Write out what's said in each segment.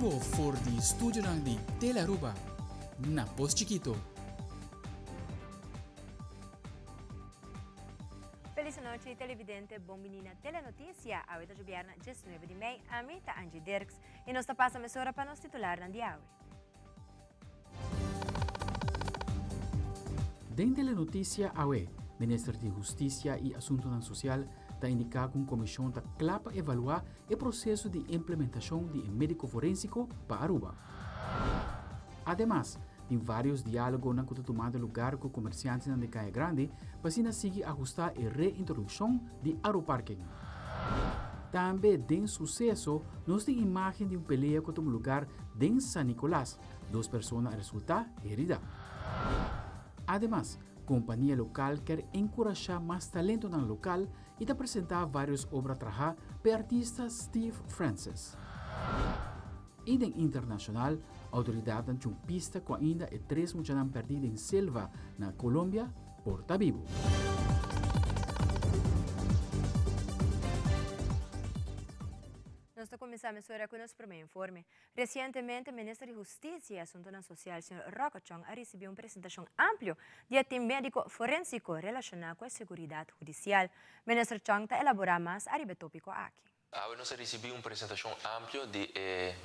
vivo voor die studio di Telaruba, na Post Chiquito. Feliz noite, televidente, bom menina Telenotícia, a 8 de viernes, 19 de maio, a mim tá Angie Dirks, e nós tá passando a mesura para nos titular na dia. Den Telenotícia AUE, Ministério de Justiça e Assuntos Social, está indicado que a comissão está clara para avaliar o processo de implementação de médico forênsico para Aruba. Ademais, tem vários diálogos que estão tomando lugar com comerciantes de Caia Grande para seguir ajustar a reintrodução de Aeroparking. Também, tem sucesso, nós temos imagem de peleia que tomou lugar em San Nicolás, 2 pessoas resultaram heridas. Ademais, a companhia local quer encorajar mais talento no local e apresentar várias obras trabalhadas pelo artista Steve Francis. E em internacional, a autoridade tem uma pista que ainda é 3 mulheres perdidas em selva na Colômbia, Porta Vivo. Nós começamos a mesura com o nosso primeiro informe. Recentemente, o Ministro de Justiça e Assuntos Sociais, Sr. Rocochong, recebeu uma apresentação ampla de time médico forênsico relacionado com a segurança judicial. O Ministro Chong está elaborar mais a tópico aqui. Nós recebemos uma apresentação ampla de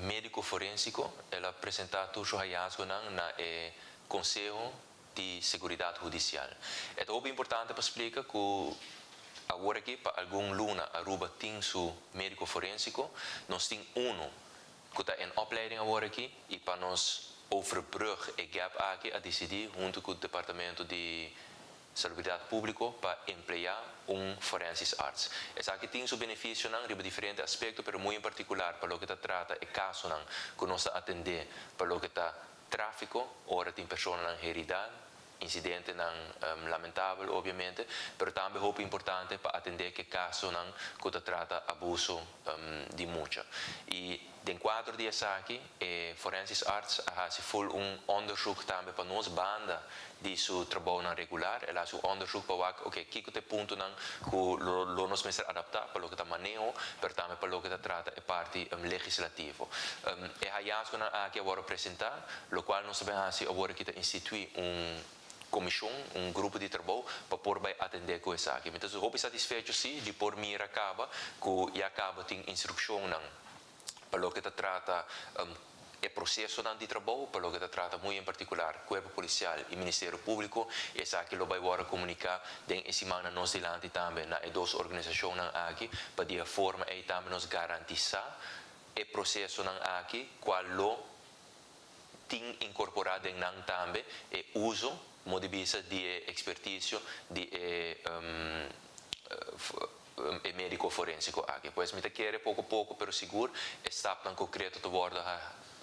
médico forênsico. Ela apresentou o hallazgo no Conselho de Seguridade Judicial. É muito importante para explicar que agora aqui, para algum luna, Aruba tem seu médico forênsico, nós temos que está em opleiding agora aqui, e para nós overbruggen o gap aqui, a decidir, junto com o Departamento de Saúde Pública, para emplear forensic arts. Essa aqui tem seu benefício em diferentes aspectos, mas muito em particular, para o que trata o caso que nós atendemos, para o que está tráfico, ora tem pessoas na heredade, incidente lamentável, obviamente, mas também é importante para atender que caso que trata abuso de mucha. E em 4 dias aqui, Forensic Arts faz onderzoek também para nós banda de seu trabalho regular. Ela faz onderzoek para ver que ponto que nós vamos adaptar para o que manejo, mas também para o que trata a parte legislativa. E hallazgo aqui agora apresentar, o qual nós vamos agora instituir comissão, grupo de trabalho para poder atender com isso aqui. Então, eu estou satisfeito sim de por mim acaba que já acaba tem instrução para o que trata o processo de trabalho, para o que trata muito em particular Corpo Policial e Ministério Público. Isso aqui lo vai agora comunicar em semana nós dilante também na 2 organizações aqui para de forma e também nos garantizar o processo aqui qual lo tem incorporado em também o uso modibisa de expertício de médico forensico aqui. Pois me quer pouco a pouco, pero seguro, está plan concreto de borda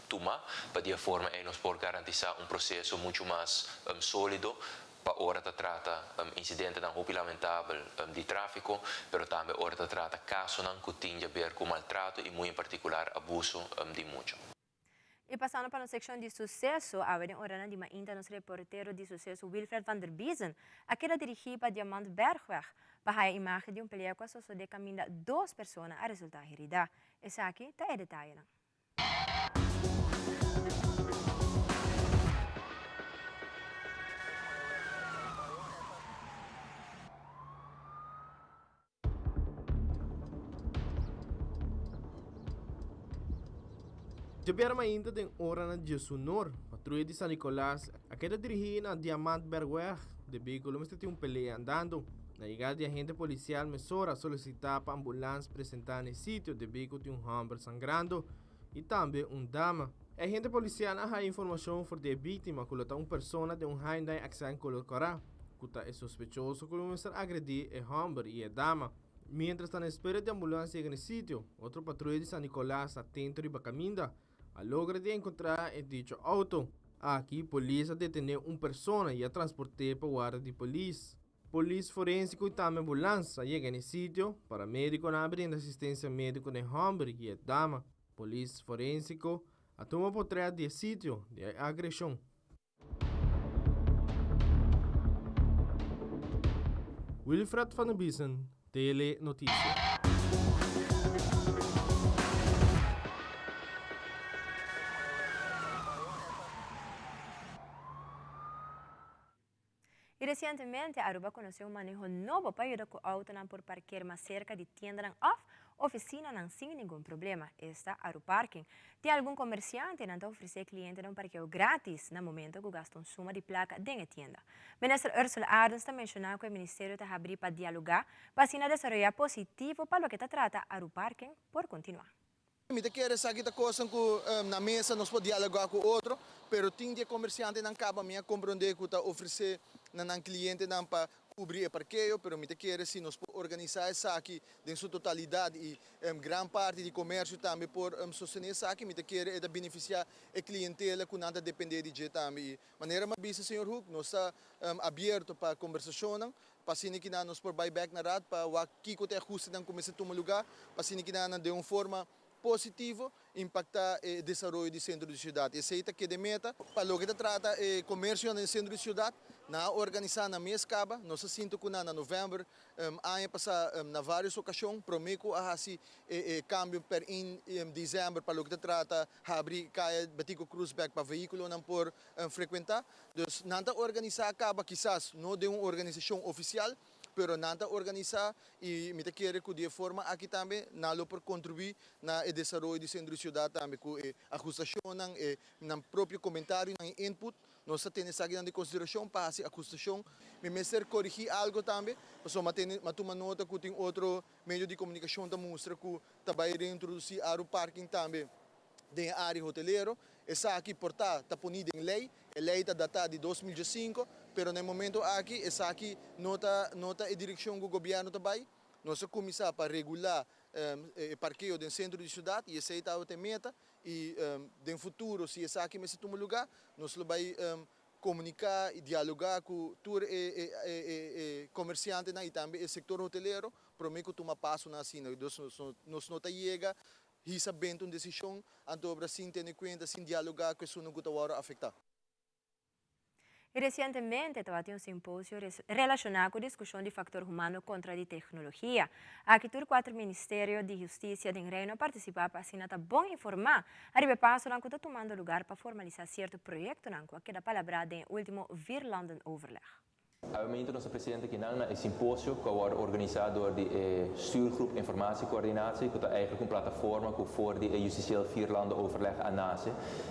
tomar para de forma e nos por garantizar processo muito mais sólido para hora de trata incidente não lamentável de tráfico, pero também hora de trata caso não que tenha a ver com maltrato e muito em particular abuso de mucho. E passando para a secção de sucesso, a verdade orana de mainta nos reporteiro de sucesso Wilfred van der Biesen, aquela dirigida para Diamant Bergweg, para a imagem de peleia com a sociedade de caminho 2 pessoas a resultar herida. Esse aqui está em detalhe. Jabiar ainda tem hora na Jesunor, patrulha de San Nicolás, aquela dirigida na Diamant Bergweg, de veículo mas tem peleia andando. Na chegada de agente policial, Mesora solicitar para a ambulância apresentar no sítio de veículo de Humber sangrando e também dama. A agente policial ha informação sobre a vítima que está pessoa de Hyundai Accent color corá, que é sospechoso que começar a agredir a Humber e a dama. Mientras está na espera de ambulância no sítio, outro patrulha de San Nicolás atento e bacaminda, a logra de encontrar el dicho auto. Aqui, polícia deteve pessoa e a transportou para o área de polícia. Polícia forensico e também ambulância chegam no sítio para médico na abrindo assistência médica de homem e a dama. Polícia forensico a toma por trás do sítio de agressão. Wilfred van der Biesen, Telenotícia. Recentemente, Aruba conheceu um manejo novo para ajudar com o auto por parquear mais cerca de tiendas off, oficina não sem nenhum problema. Esta Aru Parking tem algum comerciante não oferecer cliente um parqueio grátis no momento que gastam suma de placa dentro da tienda. Ministra Ursula Ardens também mencionou que o Ministério está abrindo para dialogar para assim desenvolver positivo para o que trata Aru Parking por continuar. Mita quer saber que coisa que na mesa nós podemos dialogar com o outro, pero tem de comerciante não acaba minha compreender que está oferecer na cliente não para cobrir o parqueio, pero mita quer se nós organizar isso aqui em sua totalidade e grande parte do comércio também por sostener isso aqui, mita quer é beneficiar a clientela que nada depender de gente também. Maneira mais bisa senhor Hook, nós está aberto para conversação. Para sini que nós por buyback na rad, para o que até custa não começa a tomar lugar, para sini que nós de uma forma positivo impactar o desenvolvimento do centro da cidade. Essa é a de meta. Para o que trata o comércio no centro da cidade, na organizar na mês caba, nós sinto que na novembro, ano passado, na várias ocasiões, prometo a esse câmbio per em dezembro para o que trata abrir caia batico cruisback para veículo não por frequentar. Então, nada organizar acaba, quizás não de uma organização oficial, pero nada organizar e me quer que de forma aqui também nalo por contribuir na desenvolvimento do centro da cidade também com ajustação na próprio comentário na input nós temos aqui na consideração para essa ajustação me ser corrigir algo também só mas toma nota que tem outro meio de comunicação que mostra que também reintroduzir Aru Parking também da área hoteleiro essa aqui portar está punida em lei a lei está datada de 2005 pero no momento aqui essa aqui nota a direção do governo também nós começar para regular o parqueio do centro da cidade e essa é a meta e no futuro se essa aqui se toma lugar nós vai comunicar e dialogar com todos os comerciantes e também o setor hoteleiro para que toma passo na cena nós não chega recebendo uma decisão então sem ter em conta sem dialogar com isso não vai afetar. Recentemente, estava um simpósio relacionado com a discussão de fator humano contra a tecnologia. Aqui, os 4 Ministérios de Justiça do Reino participaram para assim, bom informar. Arriba passo, não está tomando lugar para formalizar certo projeto, não, que é palavra do último Vierlanden Overleg. Obviamente, nosso presidente aqui na simpósio que é organizado do Stuurgroep Informatie e Coördinatie, que é eigenlijk uma plataforma que for de justicieel Vierlanden Overleg aan NACE.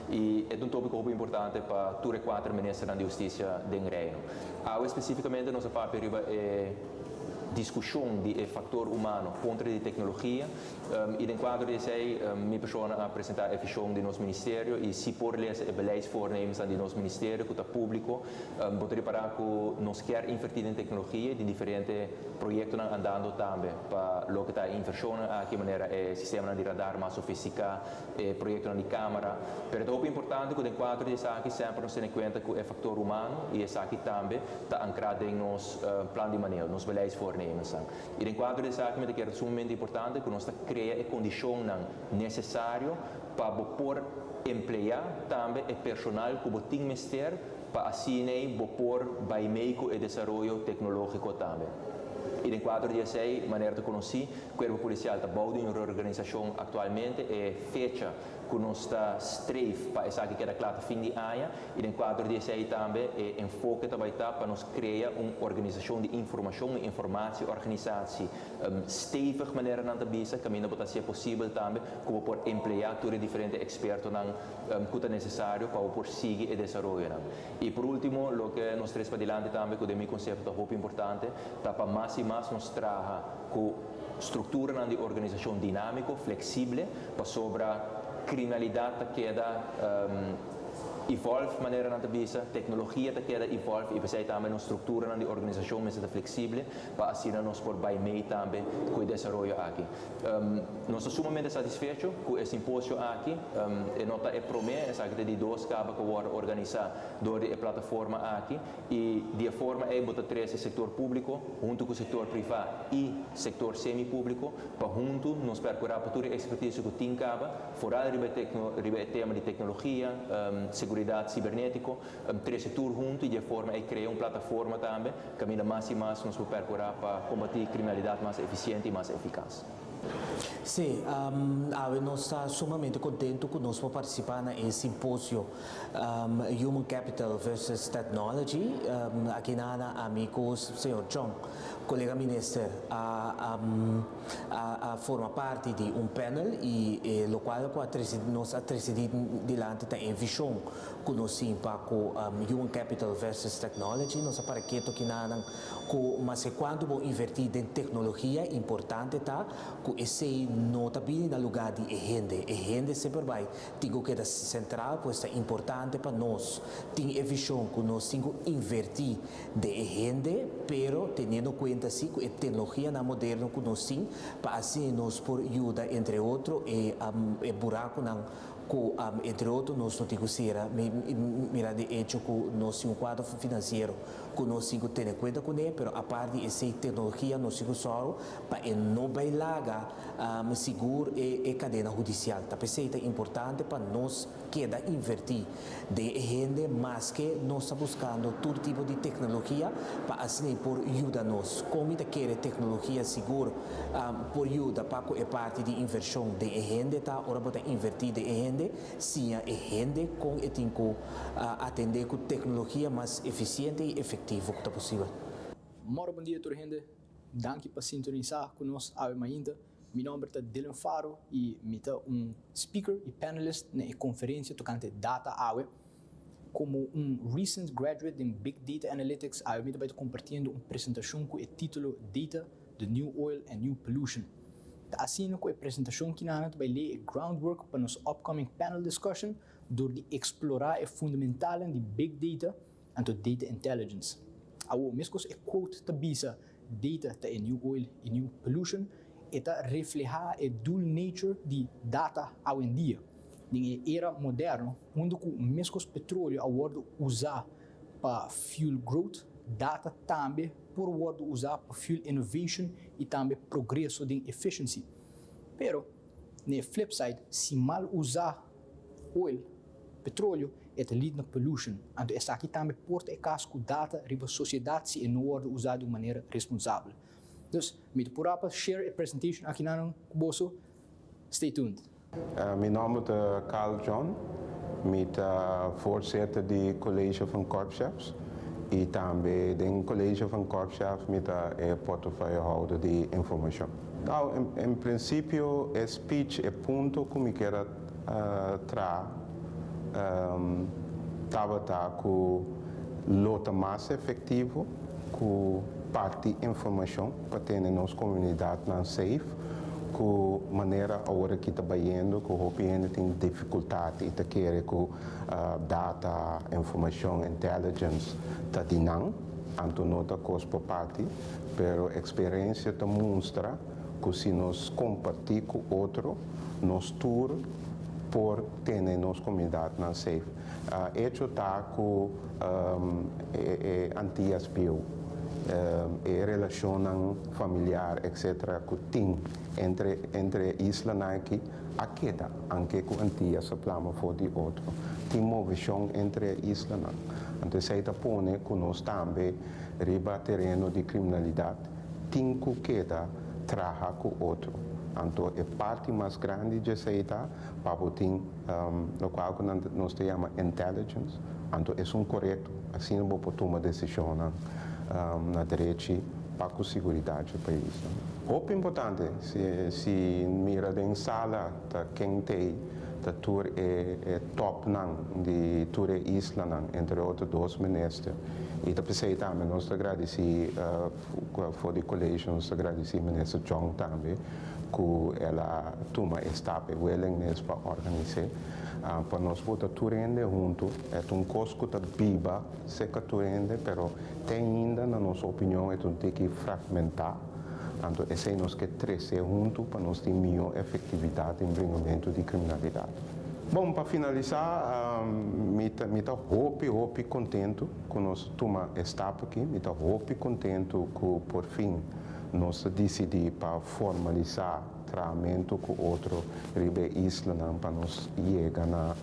E é tópico muito importante para todos os 4 ministros da Justiça do Reino. Especificamente, nossa parte discussão de fator humano contra a tecnologia e no quadro de sei minha pessoa apresentar a visão do nosso ministério e se por lezer beleidsvoornemens do nosso ministério que está público poder reparar que nós quer invertir em tecnologia de diferentes projetos andando também para lo que está inversão a que maneira é sistema de radar mais sofisticado projeto de câmara pero é muito importante que no quadro de aqui sempre nos tem em conta que o fator humano e essa aqui também está ancrado em nosso plano de manejo nos beleidsvoornemens. E no quadro desse aqui, é sumamente importante que nós criamos a condição necessária para poder emplear também o personal que tem ministério para assim poder vai meio o desenvolvimento tecnológico também. E no quadro desse aí, maneira de conhecer, o Corpo Policial está bom em uma organização atualmente é fecha que nós está streef para essa que é claro fim de ano e no quadro desse aí também é enfoque também está para nós criar uma organização de informação e informação organização stevig maneira não está bisa caminho para ser possível também como por emplear todos os diferentes expertos que é necessário para por seguir e desenvolver e por último o que nós três para adiante também que é meu conceito muito importante está para mais e mais nos traga com estrutura de organização dinâmico flexível para sobre criminalidade que evolve de maneira não bisa, tecnologia que evolve e você também uma estrutura de organização mais flexível para assim nós por vai meio também com o desenvolvimento aqui. Nós estamos sumamente satisfeitos com o simpósio aqui e nota é promessa que de 2 acaba que vai organizar durante a plataforma aqui e de forma é botar 3 setor público junto com o setor privado e setor semi-público para junto nós procurar para toda a expertise que tem acaba fora o tema de tecnologia, segurança cibernético, 3 setores juntos e de forma é criar uma plataforma também, caminha mais e mais nos procurar para combater criminalidade mais eficiente e mais eficaz. Sim, nós estamos sumamente contentes que nós podemos participar nesse simpósio Human Capital versus Technology. Aqui na amigos, senhor John, colega ministro, forma parte de panel e o qual nós atribuímos diante da visão que nós temos para Human Capital versus Technology. Nós para que mas quando vamos invertir em tecnologia importante tá que esse não está bem no lugar de gente sempre vai digo que é central pois é importante para nós tem a visão que nós temos invertir de gente pero tendo em conta assim que a tecnologia na moderna que nós temos para assim nós por ajuda entre outros e buraco não entre outros, nós não temos mira de hecho que nós temos um quadro financeiro que nós temos que ter em conta com ele, mas a parte dessa tecnologia nós temos só para não bailar seguro e cadeia judicial. Então, é importante para nós queda invertir de gente, mas que nós estamos buscando todo tipo de tecnologia para assim por ajuda nós. Como quer tecnologia segura por ajuda para a parte de inversão de gente, tá? Ora para invertir de gente sim a gente com e tem que atender com tecnologia mais eficiente e efetiva que possível. Bom dia, toda gente. Danke por sintonizar conosco ainda. Meu nome é Dylan Faro e eu speaker e panelist na conferência tocante Data AWE. Como recent graduate em Big Data Analytics, eu estou compartilhando uma apresentação com o título Data, the New Oil and New Pollution. Assim, com a apresentação que nós vamos ler groundwork para nosso upcoming panel discussion, door de explorar o fundamental de Big Data e Data Intelligence. Ao mesmo é quote da bisa Data é New Oil e New Pollution, eta reflejar a dual nature de data hoje em dia. Em era moderna, onde o mesmo petróleo é usado para fuel growth, data também por usar para fuel innovation e também progresso de efficiency. Pero, na flip side, se mal usar oil, petróleo, é lead na pollution. Então, essa aqui também porta e caso que data riba sociedade se não é usado de maneira responsável. Então, me por apa share a presentation aqui na Bosso. Stay tuned. Mijn naam is Carl John, met voorzitter do College van Korpschefs. E também do College van Korpschefs met portefeuillehouder de informação. Então, em princípio, o speech é ponto que eu quero trazer, estava com luta mais efetivo, com parte informação para ter na nossa comunidade não safe, com maneira agora que está trabalhando, que o ainda tem dificuldade e está querendo com data, informação, intelligence, está de não, então não está coisa parte, pero a experiência demonstra que se nós compartilhamos com outro, nós tour por ter na nossa comunidade não safe. Isso está com anti-aspio. Relação familiar, etc., que tem entre isla aqui, a queda, anche com antia se plama for de outro. Tem uma visão entre isla. Então, se está põe que nós também riba terreno de criminalidade, tem que queda trabalhar com outro. Então, a parte mais grande de seita, para ter o qual nós chamamos intelligence, então é correto, assim não pode tomar decisão na direita para a segurança do país. O importante, se mira em sala, quem tem a tour é top de tour isla, entre outros dois ministros. E também também nós agradecemos for the college, nós agradecemos o ministro John também, que ela toma esta willingness para organizar. Para nós botar turende junto, é custo que biba, seca turende, pero tem ainda, na nossa opinião, é tem que fragmentar. Então, esse é nós que crescer junto para nós ter melhor efetividade em bringamento de criminalidade. Bom, para finalizar, me hope contento que nós toma etapa aqui, me contento que por fim nós decidimos para formalizar tratamento com outro ribe isla para nós chegar na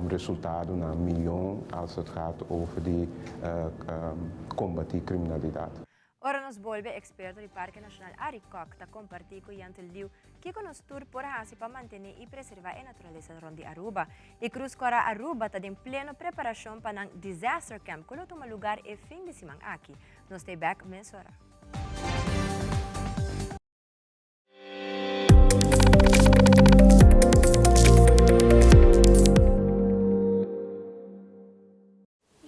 resultado na milhão als het gaat over de combater criminaliteit. Ora nos volve experto di Parque Nacional Aricoc ta compartir con Yantel Liu que con nos tour por hasi para mantener e preservar a natureza rondi Aruba. E Cruz Cora Aruba ta em pleno preparação para um disaster camp que toma lugar e fim de semana aqui. Nos stay back mensora.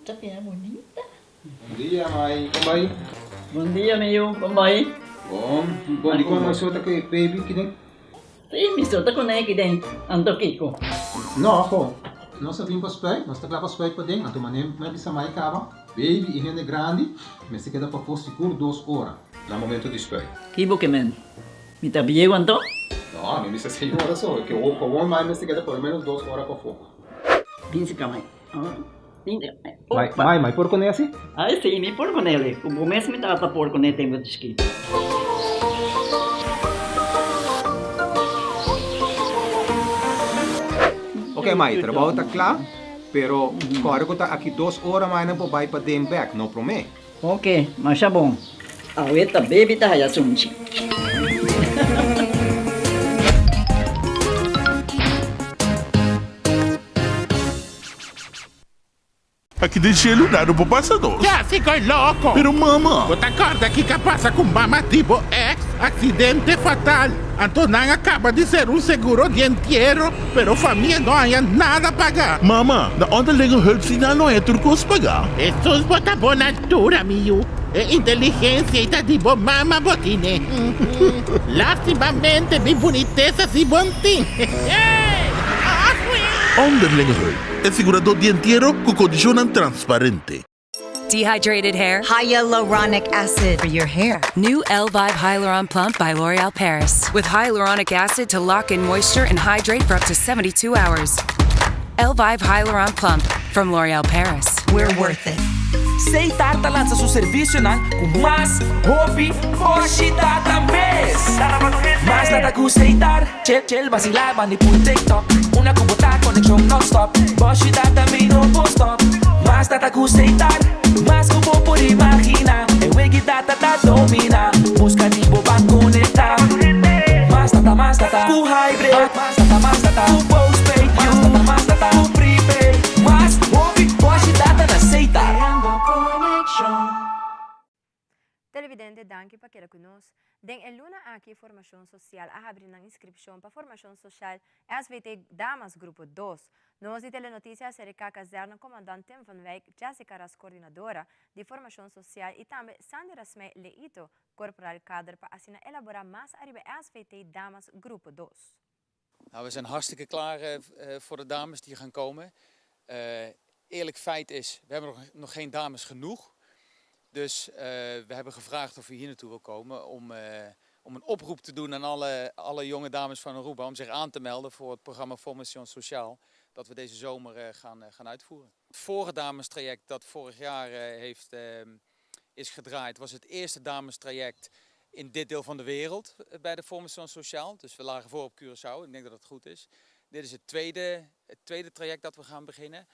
Tapi é bonita. Bom dia, mãe. Como vai? Bom dia, meu. Como vai? Bom. Bom, di ko may suot ako baby kinig. Sim, me solta com ele dentro. Ando Kiko. No, ako. Nós sabemos para spray, nós está para spray para dentro. Então, manem, mas bisa mai kaba. Baby, e rende grande, mas se queda para for seguro 2 horas. No momento de spray. Kibo que men. Me tá bem quanto? No, não bisa 6 horas só. Que o com mais mas se queda pelo menos 2 horas para fogo. Pinse kamay. Mai, por con esse? Ai, sim, me por com ele. O mês me tá por com ele tempo de ski. Ok, mãe, trabalho está claro, pero agora que está aqui 2 horas mais não vai para dem back, não promete. Ok, mas tá bom. A outra baby tá já sunchi. Aqui de gelo nada por passador. Já ficou louco! Pero mama, Você acorda que passa com mama tipo ex, acidente fatal. Antonan acaba de ser seguro de entierro, pero família não há nada a pagar. mama, na onderlinge hulpsignaal não é turcos pagar. Estos bota boa altura, mio. É inteligência e tá de boa mama botine. Lastimamente, bem boniteza e bontim. Onderlinge hulp. É segurador de entierro com condicionante transparente. Dehydrated hair? Hyaluronic acid for your hair. New Elvive Hyaluron Plump by L'Oreal Paris. With hyaluronic acid to lock in moisture and hydrate for up to 72 hours. Elvive Hyaluron Plump from L'Oreal Paris. We're worth it. Seitar lança seu serviço com mais hobby, hoje data mês. Mais nada com Seitar, chel vacilar, mani por TikTok. Una kubota connection non-stop, hoje data me no stop. Mais nada com Seitar, mais como por imaginar. E wegi data tá domina, busca de boba conectar. Mais nada, com hybrid, mais nada, com postpaid, mais nada, com prepaid. Mais hobby, hoje data na Seitar. Televidente, danke para quedar conosco. Den luna aqui formação social a abrir na inscrição para formação social SVT Damas Grupo 2. Nós de Telenotícia Serica Caserna, comandante Tim Van Wijk, Jessica Ras, coordenadora de formação social e também Sandra Smee Leito, corporal kader para assinar elaborar mais arriba SVT Damas Grupo 2. Nou, we zijn hartstikke klaar voor de dames die gaan komen. Eerlijk feit is, we hebben nog geen dames genoeg. Dus we hebben gevraagd of u hier naartoe wil komen om een oproep te doen aan alle jonge dames van Aruba om zich aan te melden voor het programma Formation Sociaal dat we deze zomer gaan uitvoeren. Het vorige damestraject dat vorig jaar is gedraaid was het eerste damestraject in dit deel van de wereld bij de Formation Sociaal. Dus we lagen voor op Curaçao, ik denk dat het goed is. Dit is het tweede traject dat we gaan beginnen.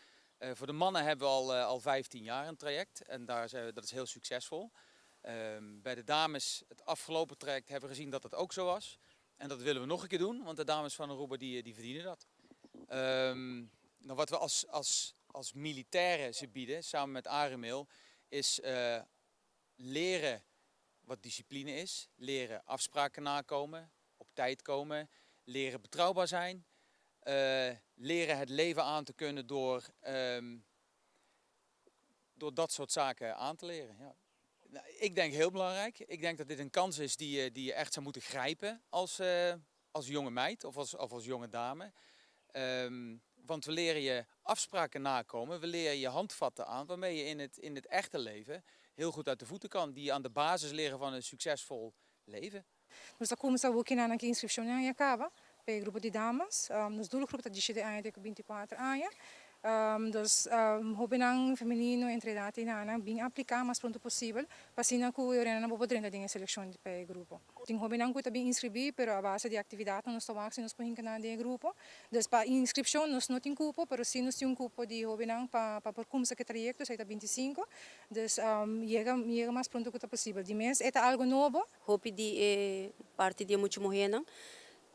Voor de mannen hebben we al 15 jaar een traject en dat is heel succesvol. Bij de dames, het afgelopen traject, hebben we gezien dat dat ook zo was. En dat willen we nog een keer doen, want de dames van Aruba die verdienen dat. Nou, wat we als militairen ze bieden, samen met Arimeel, is leren wat discipline is. Leren afspraken nakomen, op tijd komen, leren betrouwbaar zijn. Leren het leven aan te kunnen door dat soort zaken aan te leren. Ja. Nou, ik denk heel belangrijk. Ik denk dat dit een kans is die je echt zou moeten grijpen als jonge meid of als jonge dame. Want we leren je afspraken nakomen, we leren je handvatten aan waarmee je in het echte leven heel goed uit de voeten kan. Die aan de basis liggen van een succesvol leven. Nós começamos aqui na inscrição em acaba. Para o grupo de damas, nos dois grupos de 17 anos e 24 anos. Hoping ang feminino entre dati na bing aplicar mas pronto possível, pasina ko eu na bobo dentro da seleção para o grupo. Ting hoping ang ko também inscrever, pero a base de atividade nós tomamos se nós podemos canal de grupo. Des para inscrição nós não tem cupo, pero se nós tem cupo de hoping ang para começar que trajecto sai 25, des chega mais pronto que possível. De mês é algo novo. Hope de parte de muito morrendo.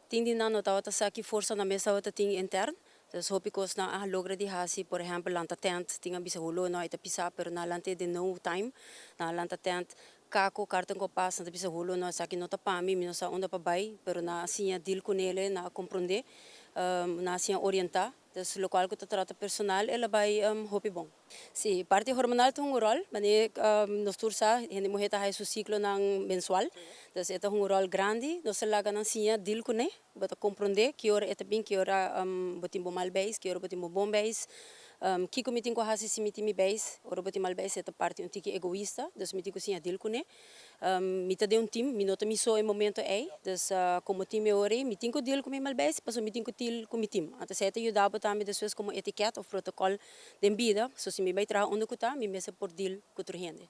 Ting din na nota sa que força na mesa outra ting interno. Dus hoop ik ons na logra di hasi, por exemplo, lanta tent, tinga bisa hulo no ita pisa, pero na lante de no time, na lanta tent, kako kartang ko pas, na bisa hulo no sa kinota pami, mino sa onda pa bay, pero na siya deal con ele, na comprende, na siya orienta, dus local ko trata personal, ela bay hopi bom. Si parte hormonal to un rol, mani nos tursa, hindi mo heta hay su ciclo ng mensual, dus ito un rol grande, nos laga ng siya deal con ele, bata comprende que hora eta bem que hora botim mal base, que hora botim bom base, que comitim ko hasi si mitimi base, hora botim mal base eta parte um tiki egoísta, dus mitim ko siya deal con ele, mita de um team, minota mi so em momento é, dus como time hora, mitim ko deal com mi mal base, paso mitim ko deal com mi team, ata seta ajudar botami después como etiqueta of protocol de vida, so si mi vai trabalhar onde ko ta, mi mesa por deal com outro gente.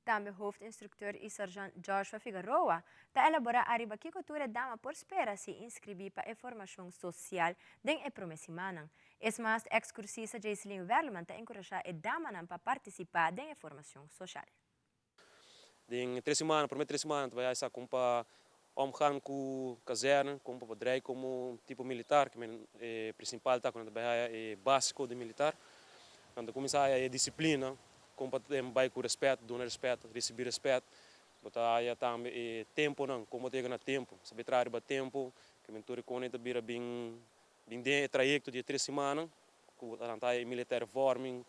Também hoofdinstructeur e sargent Joshua Figueroa está elaborar a cultura dama por espera se inscrever para a formação social den e promessimana. Es mais, excursista Jaiseline Verleman está encorajar a dama para participar da formação social. Den 3 semanas, por 3 semanas, vai estar com para omgaan com caserna, com para bedrijf como tipo militar, que é principal tá quando vai é básico de militar. Quando começar a disciplina, com para com respeito, donar respeito, receber respeito, botar aí também tempo não, como ter na tempo, saber trabalhar tempo, que mentor com ele também bem de trajecto de 3 semanas, com a militar forming,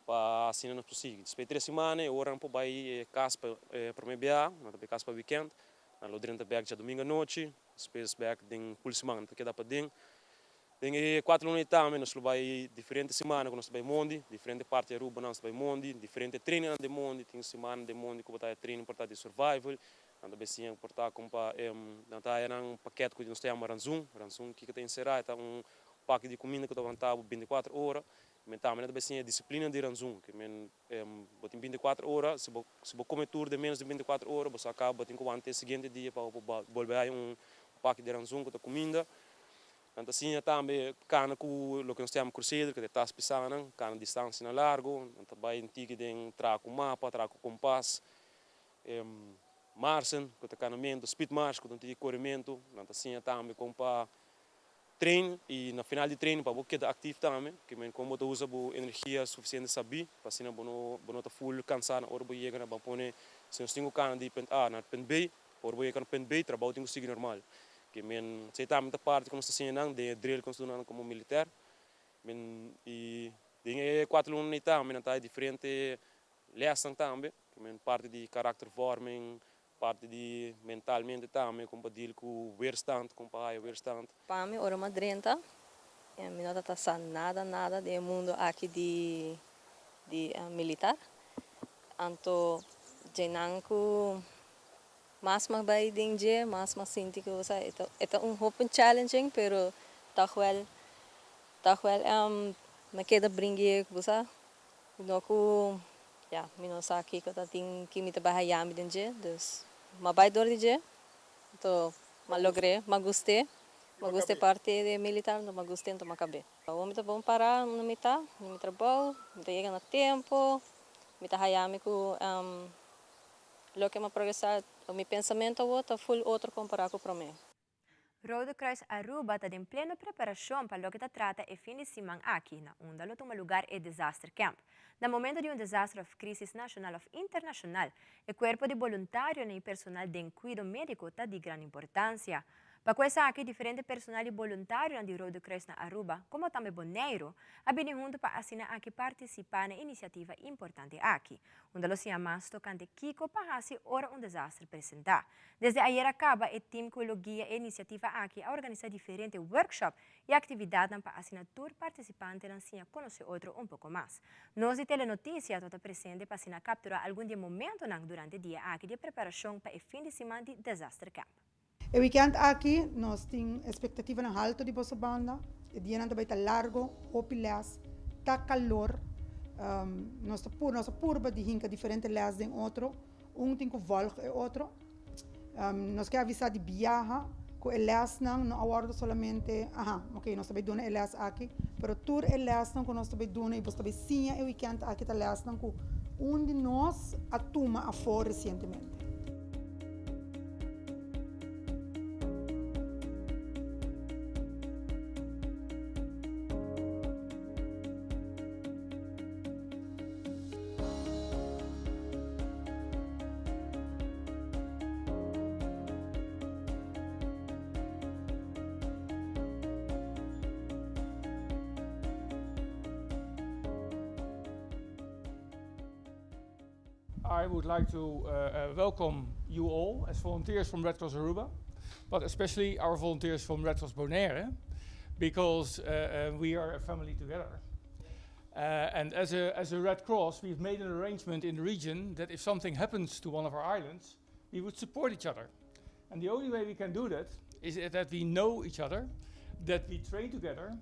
para assim não possível. Depois de 3 semanas, ora um pouco aí casa para me bia, não também casa para weekend, na lodrenta back já domingo à noite, depois back den pulse semana, que dá para den. Tem 4 anos também, nós vai diferentes semanas, nós vai mondi, diferente parte da Aruba nós vai mondi, diferente treino de mondi, tem semana de mondi que botar treino portar de survival, anda bem sim portar com para tá era paquete que nós temos ranzum que tem será tá pacote de comida que tá vantado 24 horas, mas também bem sim disciplina de ranzum, que men botem 24 horas, se você comer tour de menos de 24 horas, você acaba botem com ante seguinte dia para volver aí pacote de ranzum que tá comida. Então assim também cana com o que nós chamamos cruzeiro, que está pisando, cana distância na largo, então vai em tique de traco mapa, traco compass, marchen, que está canamento, speed march, que tem corrimento, então assim também com para treino e na final de treino para você quedar ativo também, que men como tu usa boa energia suficiente saber, para assim não tá full cansado na hora de chegar na bampone, se nós temos cana de pen A na pen B, hora de chegar na pen B, trabalho tem que seguir normal. Que men sei também da parte como está sendo de drill como militar men e tem 4 anos também tá diferente lesson também que men parte de character forming parte de mentalmente também como deal com weerstand com para weerstand para mim ora madrenta e me não tá nada de mundo aqui de militar anto jenanku mas magbay din je, mas sinti ko sa ito open challenging pero takwel me queda bringue ko sa no ko minosaki ko tating kimita bahayami din je dus mabay dor din je to malogre maguste parte de militar no maguste to makabe vamos tá bom para no mita trabalho mita chega na tempo mita hayami ko lo que me progressar o meu pensamento é full outro comparado com mim. Rode Kruis Aruba está em plena preparação para o que trata e fim de semana aqui na Unda, o lugar é Disaster Camp. No momento de desastre ou crise nacional ou internacional, o corpo de voluntário e personal de cuidado médico está de grande importância. Para essa aqui, diferente personal e voluntário de Rode Kruis na Aruba, como também Boneiro, abem junto para assinar aqui participar na iniciativa importante aqui. Onde lo sia mais tocante Kiko para assim ora desastre apresentar. Desde ayer acaba o time que guia a iniciativa aqui a organizar diferentes workshops e atividades para assinar tour participante na sia conhecer outro pouco mais. Nós de Telenotícia está presente para assinar capturar algum momento durante o dia aqui de preparação para o fim de semana de Disaster Camp. O weekend aqui, nós temos expectativa na alta de nossa banda. O dia não vai estar largo, opilas, tá calor, nossa purba de hinca diferente les den outro, tem que volg e outro. Nós quer avisar de viaja, que o les não aguarda solamente, nós também dona les aqui, pero tur o les não que nós também dona e você também sim e weekend aqui tá les não que de nós atuma a fora recentemente. I would like to welcome you all as volunteers from Red Cross Aruba, but especially our volunteers from Red Cross Bonaire, because we are a family together. And as a Red Cross, we've made an arrangement in the region that if something happens to one of our islands, we would support each other. And the only way we can do that is that we know each other, that we train together,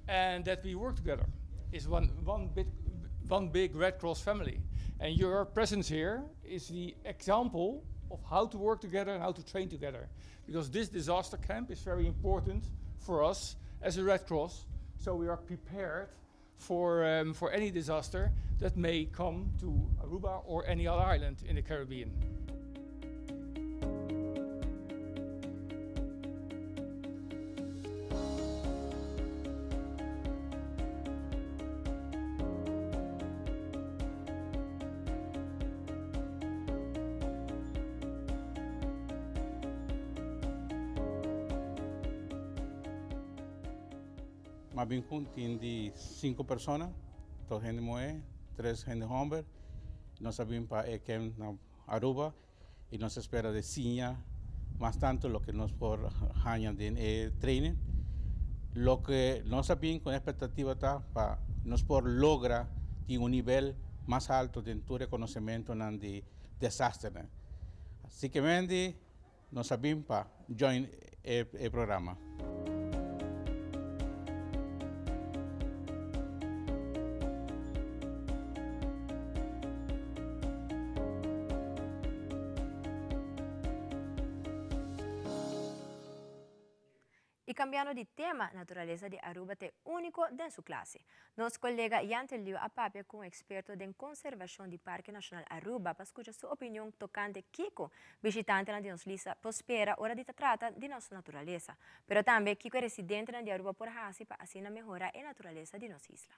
and that we work together. It's one big Red Cross family. And your presence here is the example of how to work together and how to train together. Because this disaster camp is very important for us as a Red Cross, so we are prepared for any disaster that may come to Aruba or any other island in the Caribbean. Mas bem com de 5 pessoas, 2 gente mulher, 3 gente homem. Nós sabemos para que na Aruba e nós espera de sinha, mais tanto lo que nós por ganhar de training, lo que nós sabemos com expectativa tá para nós por lograr de nível mais alto de reconhecimento na de desastre. Assim que vende, nós sabemos para join o programa. E cambiando de tema, a natureza de Aruba é único em sua classe. Nosso colega Yantel Liu apapia com um experto em conservação do Parque Nacional Aruba para escutar sua opinião tocante Kiko, visitante na nossa lista prospera hora de trata de nossa natureza. Pero também Kiko é residente na Aruba por Hasi para assim melhorar a natureza de nossa isla.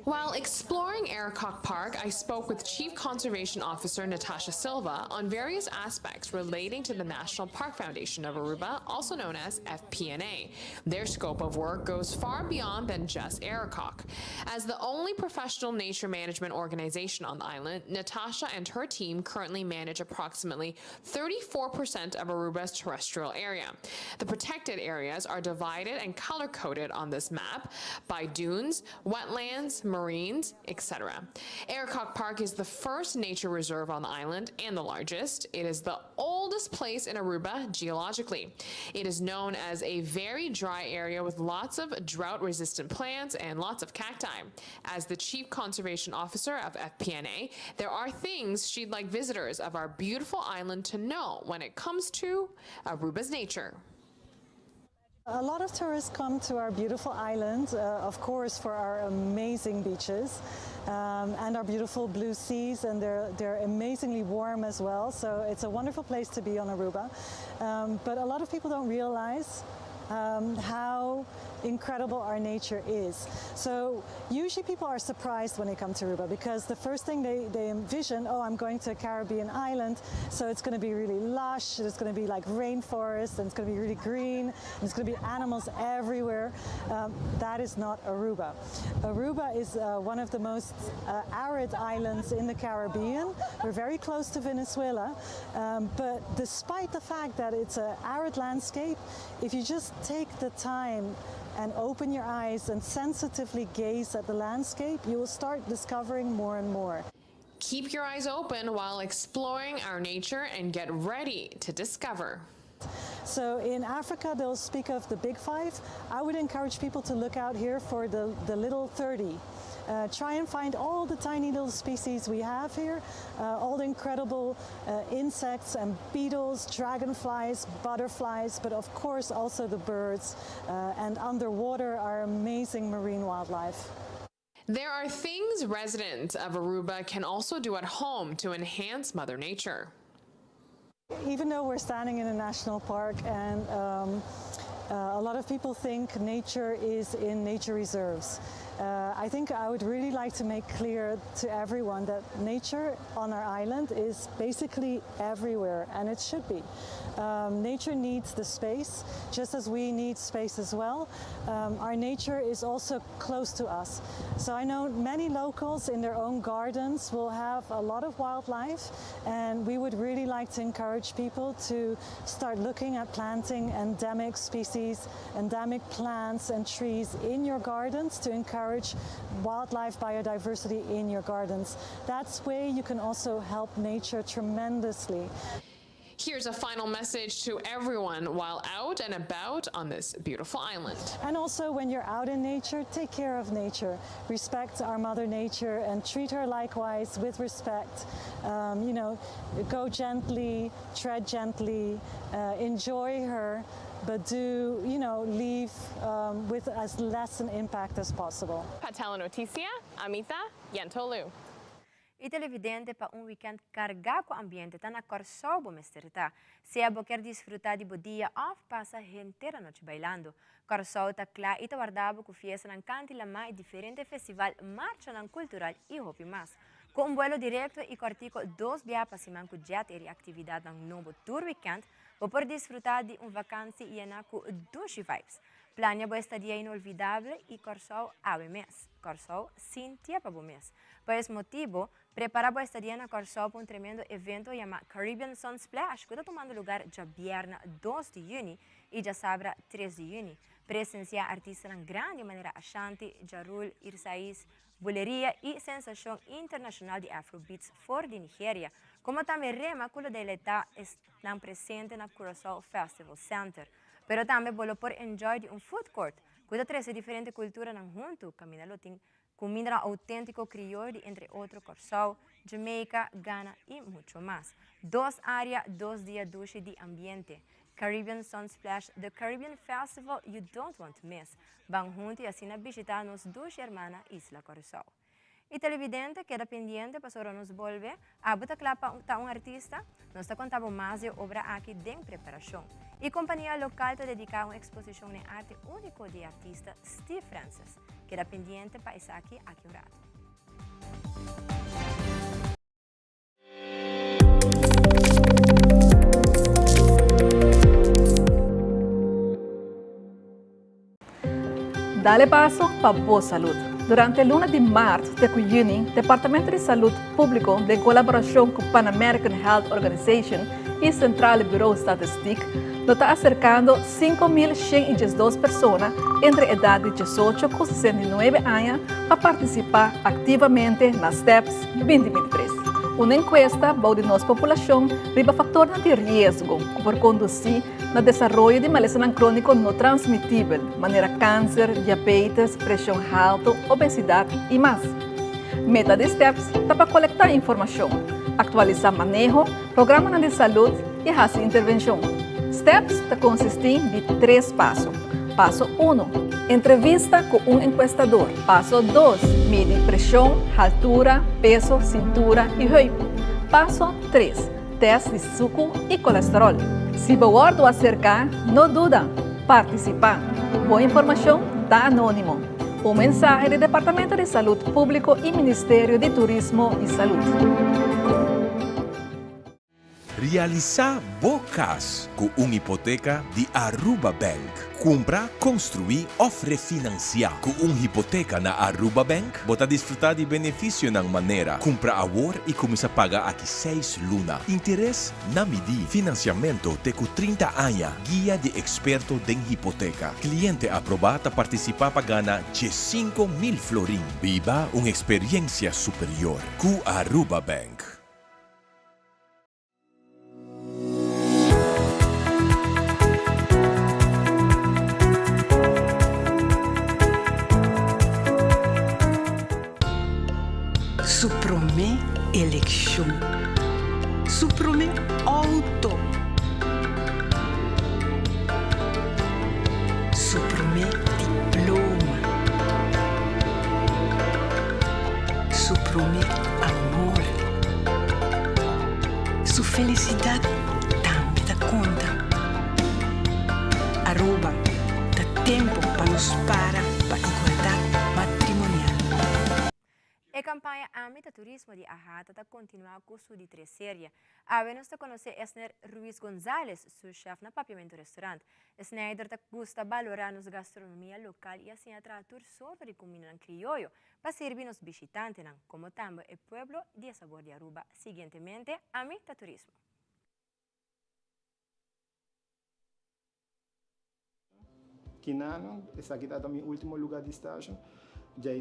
While exploring Aracock Park, I spoke with Chief Conservation Officer Natasha Silva on various aspects relating to the National Park Foundation of Aruba, also known as FPNA. Their scope of work goes far beyond than just Aracock. As the only professional nature management organization on the island, Natasha and her team currently manage approximately 34% of Aruba's terrestrial area. The protected areas are divided and color-coded on this map by dunes, wetlands, marines, etc. Aracock Park is the first nature reserve on the island and the largest. It is the oldest place in Aruba geologically. It is known as a very dry area with lots of drought-resistant plants and lots of cacti. As the Chief Conservation Officer of FPNA, there are things she'd like visitors of our beautiful island to know when it comes to Aruba's nature. A lot of tourists come to our beautiful island, of course, for our amazing beaches and our beautiful blue seas, and they're amazingly warm as well. So it's a wonderful place to be on Aruba. But a lot of people don't realize how incredible our nature is. So usually people are surprised when they come to Aruba because the first thing they envision, oh, I'm going to a Caribbean island, so it's going to be really lush, it's going to be like rainforest, and it's going to be really green, and it's going to be animals everywhere. That is not Aruba. Aruba is one of the most arid islands in the Caribbean. We're very close to Venezuela, but despite the fact that it's an arid landscape, if you just take the time and open your eyes and sensitively gaze at the landscape, you will start discovering more and more. Keep your eyes open while exploring our nature and get ready to discover. So in Africa, they'll speak of the big 5. I would encourage people to look out here for the little 30. Try and find all the tiny little species we have here, all the incredible insects and beetles, dragonflies, butterflies, but of course also the birds, and underwater our amazing marine wildlife. There are things residents of Aruba can also do at home to enhance Mother Nature. Even though we're standing in a national park and a lot of people think nature is in nature reserves. I think I would really like to make clear to everyone that nature on our island is basically everywhere, and it should be. Nature needs the space, just as we need space as well. Our nature is also close to us. So I know many locals in their own gardens will have a lot of wildlife, and we would really like to encourage people to start looking at planting endemic species, endemic plants and trees in your gardens to encourage wildlife biodiversity in your gardens. That's where you can also help nature tremendously. Here's a final message to everyone while out and about on this beautiful island. And also when you're out in nature, take care of nature. Respect our Mother Nature and treat her likewise with respect. You know, go gently, tread gently, enjoy her, but do, you know, leave with as less an impact as possible. Para Telenoticia, Amita Yantolu. E televidente pa un weekend carga com ambiente tá na Corsol Bomesterita. Se abo quer desfrutar de bodia off passa inteira noite bailando. Corsol tá clá e tá guardado com fiesta nan canti la mai diferente festival marcha nan cultural e hopi mas. Com um vuelo direto e cortico 2 dias para se manco jet e atividade nan novo tour weekend, vou por desfrutar de vacancy e com douche vibes. Plania boa estadia inolvidável e Corsol ave mês. Corsol sin tempo para mês. Por esse motivo, prepara boa estadia na Corsol para tremendo evento chamado Caribbean Sun Splash, que está tomando lugar já viernes 2 de junho e já sábado 3 de junho. Presenciar artistas na grande maneira Ashanti, Jarul, Irsais, Buleria e sensação internacional de Afrobeats fora de Nigéria, como também rema com o deleita estão presente na Curaçao Festival Center. Pero também vou por enjoy de food court, que traz diferentes culturas junto, caminhando tem comida autêntico crioulo entre outros Curaçao, Jamaica, Ghana e muito mais. 2 áreas, 2 dias duche de ambiente. Caribbean Sun Splash, the Caribbean Festival you don't want to miss. Vão juntos e assim visitar nos 2 hermanas Isla Curaçao. E televidente queda pendiente para nos volver a botar clapa um artista, nós está contando mais de obra aqui de preparação. E companhia local está dedicada a uma exposição de arte único de artista Steve Francis, queda pendiente para isso aqui o rato. Dale paso para boa saúde. Durante el lunes de marzo de junio, el Departamento de Salud Público, de colaboración con Pan American Health Organization y Central Bureau de Estadística, nos está acercando 5.112 personas entre edad de 18 y 69 años para participar activamente en las STEPS 2023. Una encuesta de nuestra población riba factores de riesgo por conducir al desarrollo de maleza crónico no transmitible, manera cáncer, diabetes, presión alta, obesidad y más. Meta de STEPS está para colectar información, actualizar manejo, programas de salud y hacer intervención. STEPS está consiste de 3 pasos. Paso 1. Entrevista con un encuestador. Paso 2. Mide presión, altura, peso, cintura y cuerpo. Paso 3. Test de suco y colesterol. Si bordo acercar, no duda. Participar. Boa información da anónimo. Un mensaje del Departamento de Salud Público y Ministerio de Turismo y Salud. Realizar bocas com uma hipoteca de Aruba Bank. Comprar, construir ou refinanciar. Com uma hipoteca na Aruba Bank, você desfrutar de benefício na maneira. Comprar agora e começar a pagar aqui 6 lunas. Interesse na medida. Financiamento te com 30 anos. Guia de experto de hipoteca. Cliente aprovado a participar para ganhar de 5.000 florim. Viva uma experiência superior com Aruba Bank. educação. Supreme auto. Supreme diploma. Supreme amor. Su felicidade também dá conta. Aruba dá tempo para nos para igualdade matrimonial. A campanha Âmbito Turismo de Ahata está continuando com sua série. Agora nós conhecer Esner Ruiz González, seu chefe na Papiamento Restaurante. Snyder gosta de valorar nos gastronomia local e assim atrair sorte de comida criollo para servir nos visitantes, como também o pueblo de sabor de Aruba. Seguintemente, Âmbito Turismo. Kinano, essa aqui está meu último lugar de estágio. Já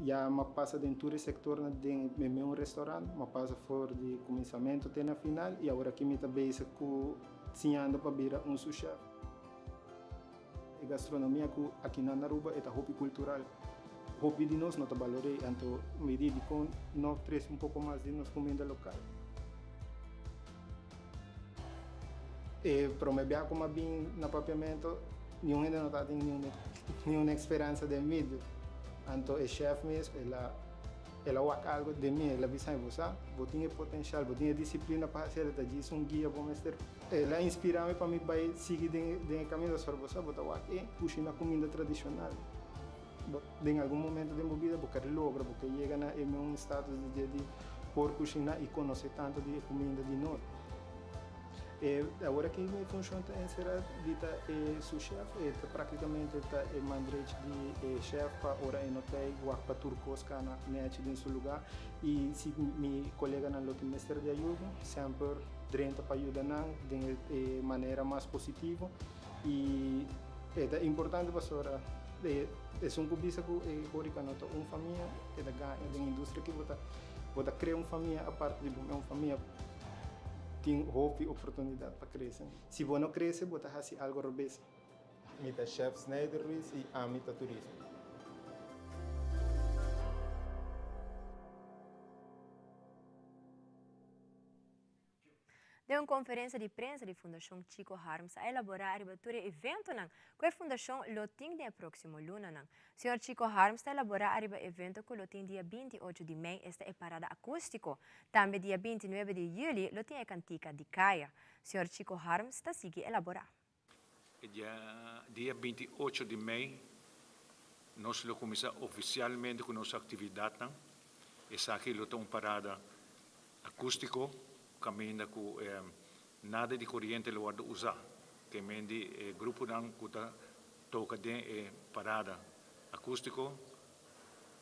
já me passa dentro do sector de meu restaurante, me passa fora de começamento até na final e agora aqui me está bem com sinhando para virar sous-chef. A gastronomia aqui na Aruba é hobby cultural. Hobby de nós não valorei, então me dedico nós três pouco mais de nossa comida local. E para me ver como bem na papiamento, nenhum ainda não tem nenhuma esperança de mídia. Então, o chefe mesmo, ela usa algo de mim, ela visa em você, você tem potencial, você tem disciplina para fazer, ela diz guia para mestre. Ela inspira-me para mim para seguir no caminho da sua você, você usa e puxa na comida tradicional. Em algum momento da minha vida, você logra, você chega em um status de por cozinhar e conhecer tanto de comida de nós. Agora que minha função é ser sous-chef, praticamente é mandrete de chefe para ora em hotel, para turcos que na net em seu lugar e se meu colega na lote mestre de ajuda, sempre dentro para ajudar de maneira mais positiva e é importante para sora é um cubista que é uma família é da indústria que você cria uma família a parte de uma família tem hobby oportunidade para crescer. Se você não cresce, você faz algo robês. Mita chef Snyder Ruiz e Âmbito Turismo. De uma conferência de prensa da Fundação Chico Harms a elaborar o evento com a Fundação Loting de próximo luna. O Sr. Chico Harms está elaborar o evento com o Loting dia 28 de maio, esta é parada acústico. Também dia 29 de julho, Loting é cantica de caia. O Sr. Chico Harms está seguir elaborar. Dia 28 de maio, nós começamos oficialmente com nossa atividade. Essa aqui é uma parada acústico. Caminha com nada de corrente lo wado usar que mendi grupo nang kuta toca de parada acústico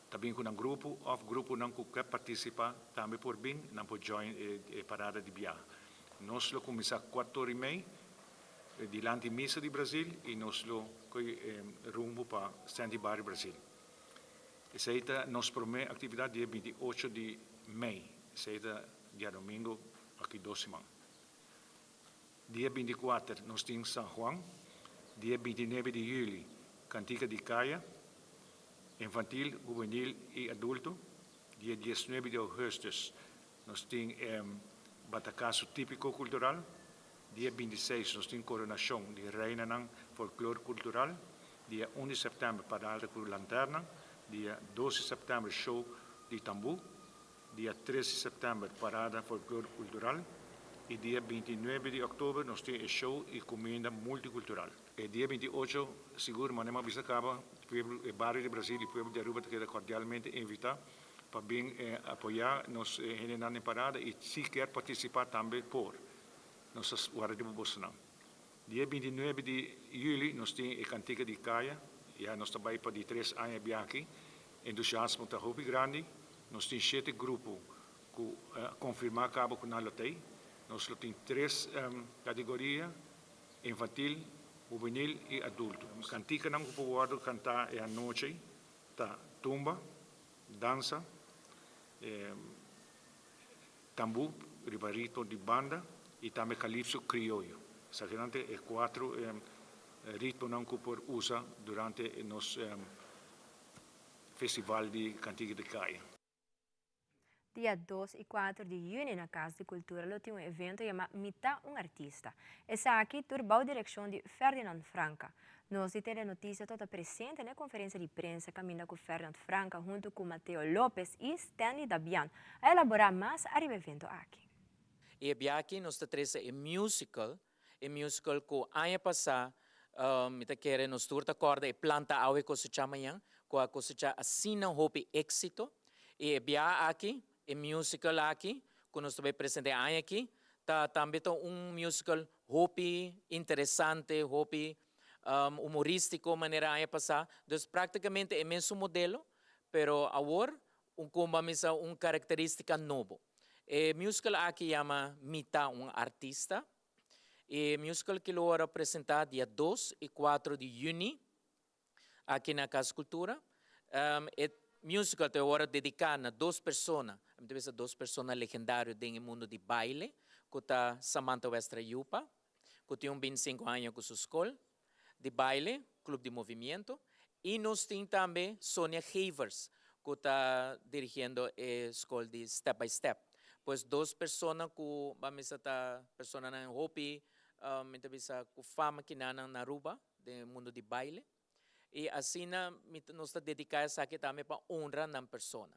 também com um grupo nang que participa também por bem não pode join parada de viagem nós lo começa 4h30 diante missa de Brasil e nós lo rumbo para Santiago Brasil essa é nos promete atividade dia 28 de maio essa é dia domingo aqui 2 semanas. Dia 24, nós temos São Juan. Dia 29 de julho, Cantica de Caia, infantil, juvenil e adulto. Dia 19 de agosto, nós temos batacaço típico cultural. Dia 26, nós temos coronação de Reina ng Folclore Cultural. Dia 1 de setembro, parada com lanterna. Dia 12 de setembro, show de tambu. Dia 13 de setembro, parada folclore cultural. E dia 29 de outubro, nós temos show e comida multicultural. E dia 28, seguro, mas não avisa acaba, o barrio de Brasil e o povo de Aruba queda cordialmente invitado para bem apoiar nos em parada e se quer participar também por nossas horas de Bolsonaro. Dia 29 de julho, nós temos a Cantica de Caia, e nós trabalhamos para 3 anos aqui, entusiasmo está muito grande. Nós temos 7 grupos que confirmar cabo com a lotei. Nós temos 3 categorias, infantil, juvenil e adulto. Cantica não pode cantar é a noite, tá tumba, dança, tambu, ribarito de banda e também calypso criollo. Essa é 4 ritmos não que por usa durante o festival de Cantica de Caia. Dia 2 e 4 de junho na Casa de Cultura, lo tem um evento chamado Mita um Artista. Essa aqui turbou a direção de Ferdinand Franca. Nós temos a notícia toda presente na conferência de prensa caminha com Ferdinand Franca junto com Mateo Lopes e Stanley Dabian a elaborar mais a evento aqui. E aqui nós temos um musical que ano passado mita quer nos turta corda e planta aue cosecha amanhã, com a cosecha assim não houve êxito. E aqui musical aqui, que nós também presente aqui, também musical hobby interessante, hobby humorístico, maneira a passar. Então, praticamente é o mesmo modelo, pero agora, combamisa característica nova. E musical aqui chama Mita um Artista. E musical que lo apresentar dia 2 e 4 de junho, aqui na Casa Cultura. Musical te agora dedicado a duas pessoas legendárias no mundo de baile, que está Samantha Westra Yupa, que tem 25 anos com sua escola de baile, clube de movimento, e nós temos também Sonia Havers, que está dirigindo a escola de Step by Step. Pois duas pessoas que vamos a pessoas na hobby, com fama que na Aruba, do mundo de baile. E assim nós dedicamos aqui também para honrar a pessoa.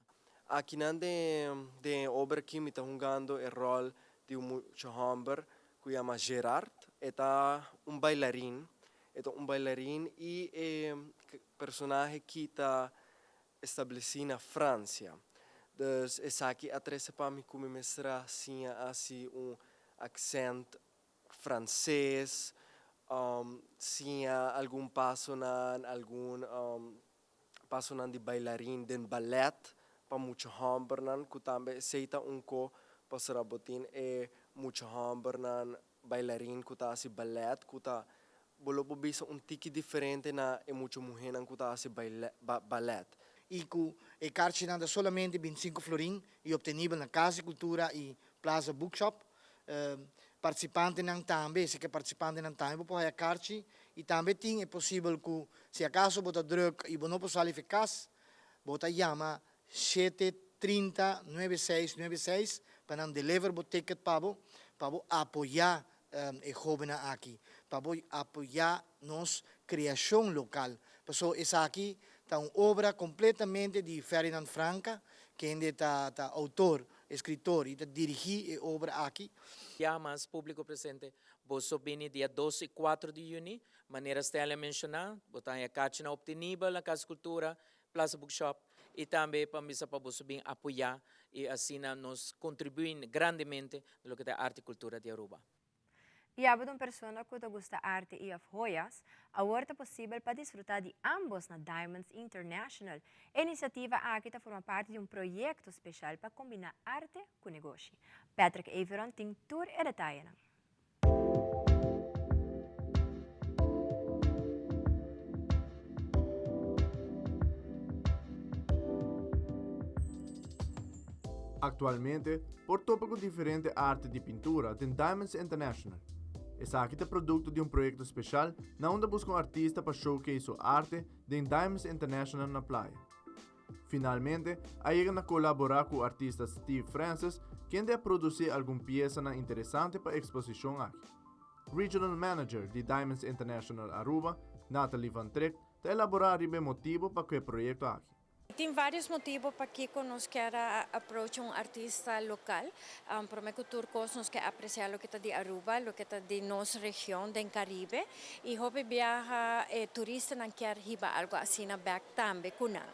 Aqui de obra que me está jogando o rol de homem que chama Gerard, é bailarín, e personagem que está estabelecido na França. Então, aqui atrás para mim como mostrar assim accent francês. Sia algum passo de bailarín de ballet para muito hamburnan que também aceita co para botin e muito hamburnan bailarín que tá assim ballet que tá bolo bisa tiki diferente na e muito mulher que tá assim ballet e que carci nada solamente 25 florin e obtenível na Casa Cultura e Plaza Bookshop. Participantes não também, se que participantes não também, pode a carci e também é possível que se acaso bota druk e não possa eficaz, bota chama 730-9696 para não deliver o ticket para apoiar o jovem aqui, para apoiar nossa criação local. Então, essa aqui está uma obra completamente de Ferdinand Franca, que ainda está autor, escritor e dirigir a obra aqui. Mas público presente, você vem dia 2 e 4 de junho, maneira Stella mencionar, botar a carta obtenível na Casa Cultura, Plaza Bookshop, e também para você vir apoiar e assim nos contribuir grandemente no que é a arte e cultura de Aruba. E há uma pessoa que gosta de arte e de joias, agora é possível para desfrutar de ambos na Diamonds International. A iniciativa aqui forma parte de um projeto especial para combinar arte com negócio. Patrick Averon tem tour e detalhe. Atualmente, por tópico diferente arte de pintura tem Diamonds International. Essa aqui é produto de um projeto especial na onde busca um artista para showcase sua arte em Diamonds International na praia. Finalmente, aí a colaborar com o artista Steve Francis, que vai produzir alguma peça interessante para a exposição aqui. Regional Manager de Diamonds International Aruba, Natalie Van Treck, está elaborar o motivo para o projeto aqui. Tem vários motivos para que nós queremos approach um artista local. Para mim, turcos nós queremos apreciar o que está de Aruba, o que está de nossa região, do Caribe. E hobby viaja turista não quer riba algo assim na back também kunang.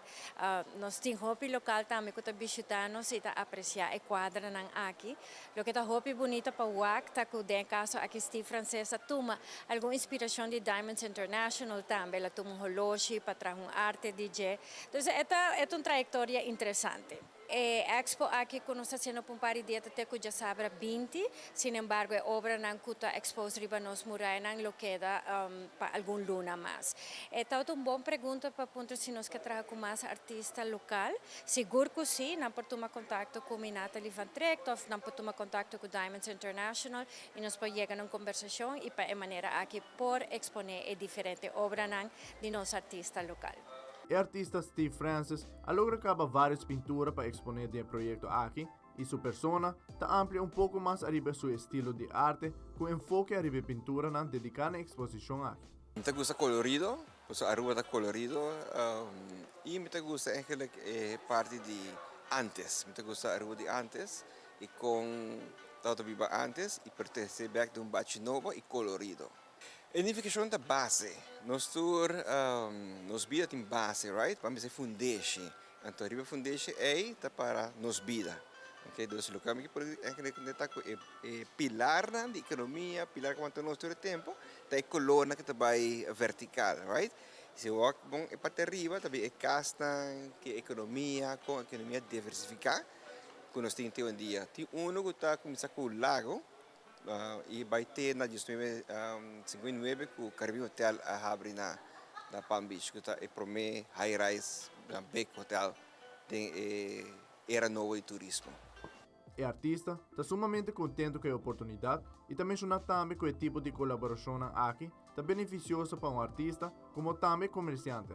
Nós temos hobby local também que está visitando e está apreciar a quadra nang aqui. O que está hobby bonita para o tá que den caso aqui Steve Francesa toma alguma inspiração de Diamonds International também, ela toma holoshi para trazer arte DJ. Então é uma trajetória interessante. A Expo aqui que nós estamos fazendo por um par de dias até que já sabe 20, sin embargo a obra não está exposta riba nos murais não lo queda para algum luna mais. Então é uma boa pergunta para ponto se nós queremos trabalhar com mais artista local. Seguro que sim, não pode tomar contato com a Natalie Van Treck, ou não pode tomar contato com Diamonds International e nós podemos chegar a uma conversação e para a maneira aqui por exponer a diferente obra de nosso artista local. O artista Steve Francis ha logrado várias pinturas para exponer del proyecto aquí y su persona ta amplia un poco más arriba su estilo de arte con enfoque arriba pintura na dedicada exposición aquí. Me gusta colorido, pues Aruba está colorido y me gusta eigenlijk parte de antes. Me gusta Aruba de antes y con todo viva antes y pertenece back de un bacio nuevo y colorido. Edificação da base, nós vida tem base, right? Para ser foundation, então a foundation para nos vida, ok? Então o que por conectar com pilar da economia, pilar quanto nós temos tempo, da coluna que vai vertical, right? Se o bom é para arriba, também é casta que economia com economia diversificar, que nós temos um dia. Tem que está começar com o lago. E vai ter na 1959 que o Caribbean Hotel abre na Palm Beach, que está para mim high rise, na big hotel, era novo de turismo. O artista está sumamente contente com a oportunidade e também menciona também que o tipo de colaboração aqui está beneficioso para artista como também comerciante.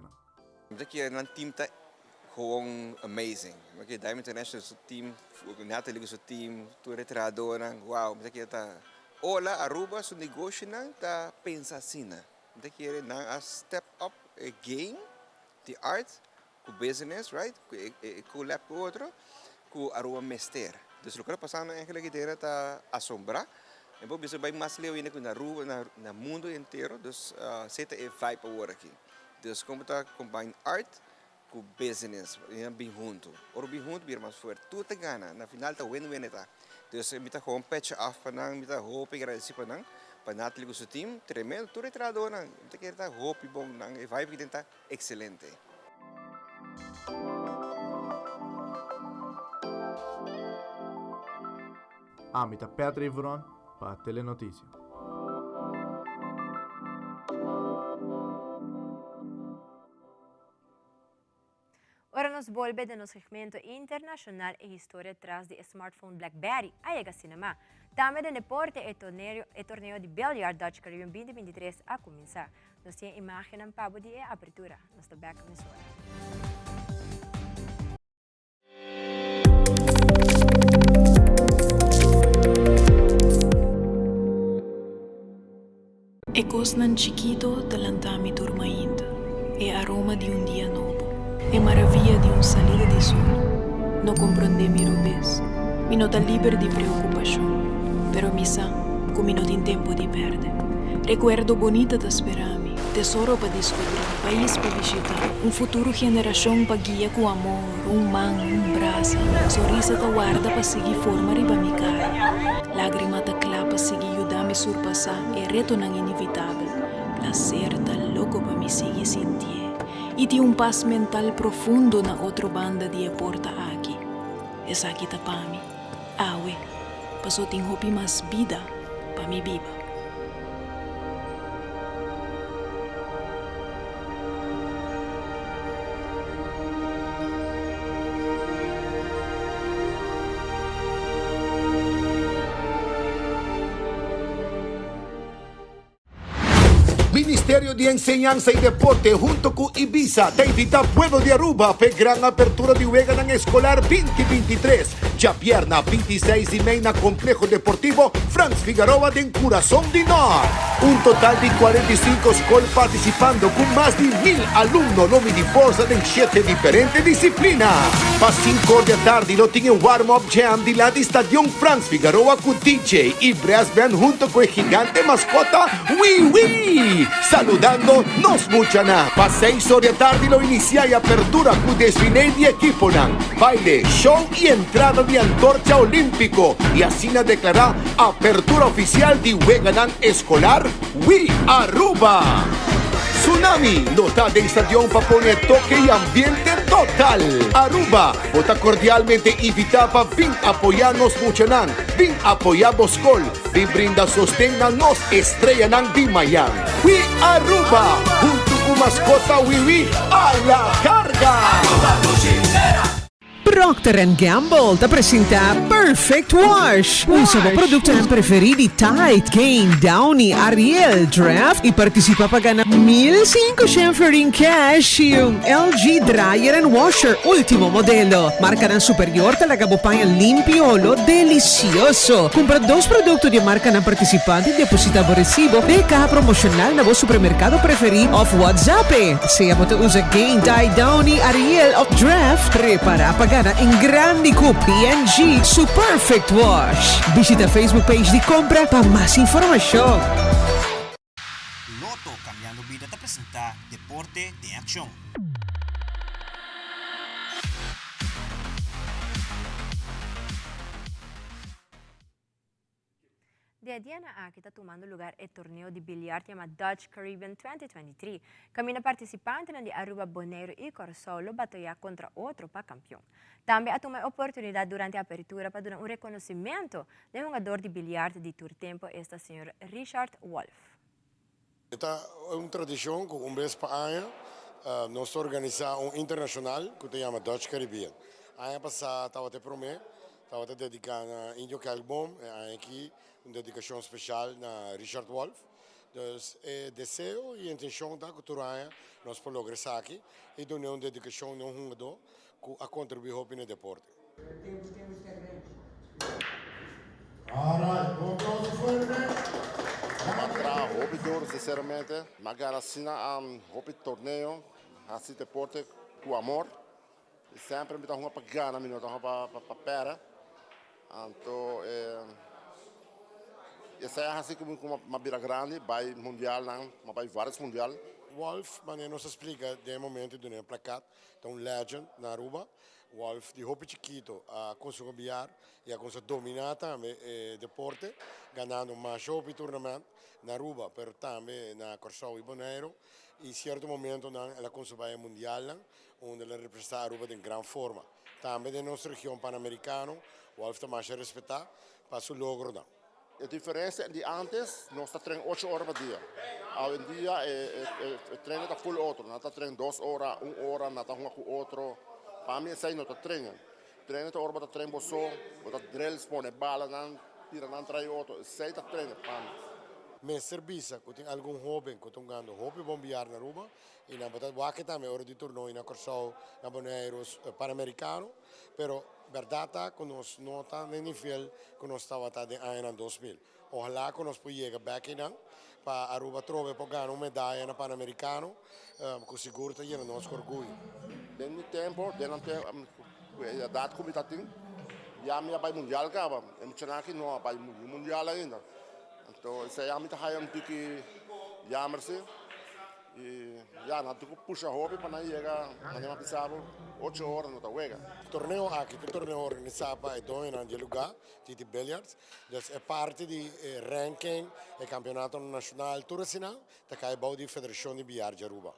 Daqui é um time tá gewoon amazing. Porque Diamond International is team, Natalie is team, tu retradora, wow, mas aqui tá. Olá, Aruba, su negócio não tá pensa assim, né? Daqui é a step up game, the art, com business, right? Com lab com outro, com Aruba mester. Então o que está passando é que aqui dentro tá assombrar. Então você vai mais leu ainda com Aruba na mundo inteiro, então seta é vibe agora aqui. Então como tá combine art com business, bem junto. Ora bem junto, bem mais forte. Tudo te gana. Na final tá win-win eta. Então me tá com patch off para não, me tá hope agradecer para não, para Natalie com seu time, tremendo. Tudo é trado não. Me tá quer tá hope bom não. E vibe que tá excelente. Me tá Petra Ivron para Telenotícia. Ahora nos vuelve de nuestro segmento internacional e historia tras de smartphone BlackBerry a llega cinema. También de deporte el torneo de Billiard Dutch Caribbean 2023 a comenzar. Nos tiene imagen en pavo de apertura. Nos está back en Ecos nan chiquito talantami dormaindo, e aroma de un día nuevo. É maravilha de salida de sol. Não compreende mi rubes. Mi não está livre de preocupação. Pero mi sa, como não tem tempo de perder. Recuerdo bonita da esperami. Tesouro para descobrir, país para visitar. Futuro geração para guiar com amor. Man, braço. Sorriso da guarda para seguir forma riba mi cara. Lágrima da clapa seguir ajudar me surpassar. E reto não inevitável. Placer da louco para me seguir sentir. E de paz mental profundo na outra banda de porta aqui. Essa aqui tá para mim. Awe, passou tem hopi mais vida para me viva. Ministerio de Enseñanza y Deporte junto con Ibiza te invita a Pueblo de Aruba per gran apertura de Weganan Escolar 2023. Ya viernes 26 de mayo na Complejo Deportivo Franz Figueroa de Corazón de Norte. Un total de 45 escuelas participando con más de 1000 alumnos nome de forza de 7 diferentes disciplinas. Pa 5 da tarde lo tiene warm-up jam de la de Estadio Franz Figueroa con DJ y brass band junto con el gigante mascota Wii. Saludando nos muchana. Pa 6 da tarde lo inicia y apertura con desfile de equipo nan. Baile, show y entrada de antorcha olímpico. Y así na declara apertura oficial de Weganan Escolar We Aruba. Tsunami, nota de estadio para poner toque y ambiente total. Aruba, vota cordialmente invita para vir apoyarnos muchanan, vir apoyar Boscol, vir brinda sostén a nos estrellanan de Miami. We Aruba, junto con mascota Wiwi a la carga. Procter & Gamble te presenta Perfect Wash. Usa mo produkto ng preferiti Tide, Gain, Downy, Ariel, Draft e participa pa ganang 1,500 rin cash yung LG Dryer and Washer Ultimo modelo. Marka ng superior talaga bupang limpiolo, delicioso. Compra 2 produkto di marka ng participante e deposita mo resibo de caja promocional na bo supermercado preferi of WhatsApp. Saya mo to usa Gain, Tide, Downy, Ariel of Draft. Prepara pagana in grandi cu P&G su Perfect Wash. Visita Facebook page di compra para más información. Loto Cambiando Vida te presenta Deporte de Acción. Dia na kita tomando lugar el torneo de billar llamado Dutch Caribbean 2023. Camina participante na de Aruba, Bonaire y Corsolo batalha contra outro pa campeão. Também a tomar oportunidade durante a apertura para dar um reconhecimento de jogador de bilhar de tour tempo, esta senhor Richard Wolf. Esta é uma tradição que vez para ano nós organizamos internacional que se chama Dutch Caribbean. Ano passado estava até prometer, estava até dedicado a Índio Calbom, aqui uma dedicação especial na Richard Wolf. Dus desejo e intenção da cultura nós podemos lograr aqui e dar uma dedicação a um jogador que a contribuir no deporte. Hobby door, sinceramente, magari assina um hobby torneo, assim deporte com amor. Sempre me dá uma pagana, me dá uma pera. Então, essa é assim como uma bira grande, vai mundial, mas vai vários mundial. Wolf, mas nos explica de momento de um placat, então legend na Aruba. Wolf di hobby chiquito a conseguir bilhar e a conseguir dominar também deporte, ganhando mais hobby tournament na Aruba, pero também na Corsol e Bonaire. E certo momento ela conseguiu mundial, onde ela representa a Aruba em grande forma. Também da nossa região pan-americana, Wolf está mais a respeitar para seu logro. A diferença de antes, nós treinamos 8 horas por dia. Hoje em dia, o treino está full outro. Nós treinamos 2 horas, 1 hora, nós estamos com outro. Para mim, isso não está treinando. Treino está hora para treinar só, para drills, pôr bala, tira, não trai outro. Isso está treinando para mim. Mas serviço, que tem algum hobby, que tem ganhando hobby bombear na Aruba, e na verdade, o que também hora de torneio na Corsol, na Bonaire, pan-americano, pero verdade que nós não está nem nível que nós estava até em 2000. Ojalá que nós podemos chegar back in para Aruba trove para ganhar uma medalha na pan-americano, com seguro está no nosso orgulho. Dentro do tempo, a data que está tendo, já me vai mundial acaba, é muito aqui não vai mundial ainda. Então, isso aí a gente vai ter que chamar-se e já não tem que puxar hobby para não chegar, não é pensado 8 horas não tá chega. O torneio aqui, o torneio organizado é dois anos de lugar, de billiards, então é parte de ranking, é campeonato nacional, tudo assim, tá cai bom de Federação de Bilhar de Aruba.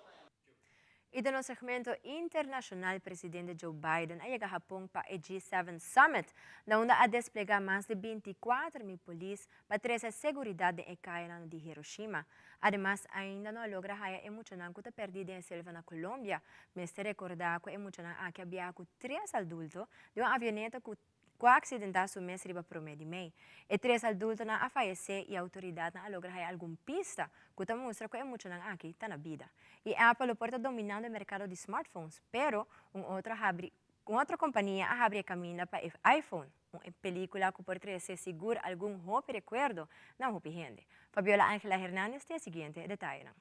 E no segmento internacional, o presidente Joe Biden chega a Japão para o G7 Summit, onde a desplegar mais de 24,000 polícias para trazer a segurança de Ekaina de Hiroshima. Además, ainda não logra a emocionante que perdida em selva na Colômbia, mas te recordar que a emocionante que havia com 3 adultos de uma avioneta que acidental su mês riba promedio mei. E 3 adultos na a falecer e a autoridade na logra alguma pista que mostra que é muito aqui está na vida. E Apple porta dominando o mercado de smartphones, pero outra companhia abre caminho para o iPhone, uma película que pode ser seguro algum hope recuerdo na hope gente. Fabiola Ángela Hernández tem o seguinte detalhe.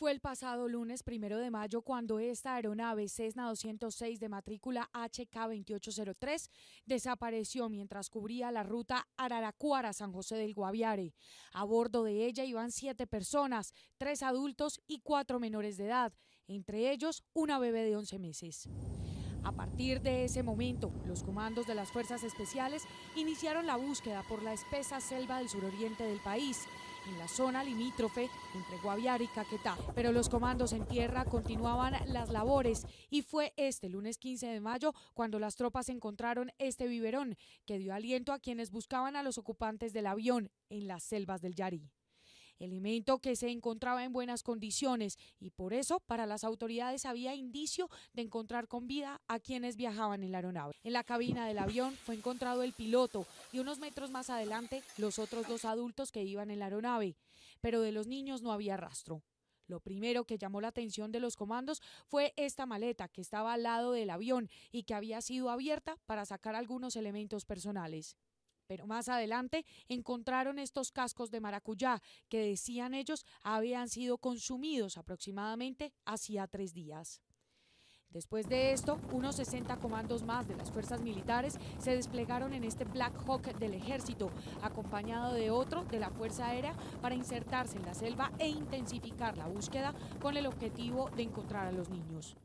Fue el pasado lunes 1 de mayo cuando esta aeronave Cessna 206 de matrícula HK2803 desapareció mientras cubría la ruta Araraquara-San José del Guaviare. A bordo de ella iban 7 personas, 3 adultos y 4 menores de edad, entre ellos una bebé de 11 meses. A partir de ese momento, los comandos de las Fuerzas Especiales iniciaron la búsqueda por la espesa selva del suroriente del país. en la zona limítrofe entre Guaviare y Caquetá. Pero los comandos en tierra continuaban las labores y fue este lunes 15 de mayo cuando las tropas encontraron este biberón que dio aliento a quienes buscaban a los ocupantes del avión en las selvas del Yarí. Elemento que se encontraba en buenas condiciones y por eso para las autoridades había indicio de encontrar con vida a quienes viajaban en la aeronave. En la cabina del avión fue encontrado el piloto y unos metros más adelante los otros 2 adultos que iban en la aeronave, pero de los niños no había rastro. Lo primero que llamó la atención de los comandos fue esta maleta que estaba al lado del avión y que había sido abierta para sacar algunos elementos personales. Pero más adelante encontraron estos cascos de maracuyá que decían ellos habían sido consumidos aproximadamente hacía 3 días. Después de esto, unos 60 comandos más de las fuerzas militares se desplegaron en este Black Hawk del ejército, acompañado de otro de la Fuerza Aérea para insertarse en la selva e intensificar la búsqueda con el objetivo de encontrar a los niños.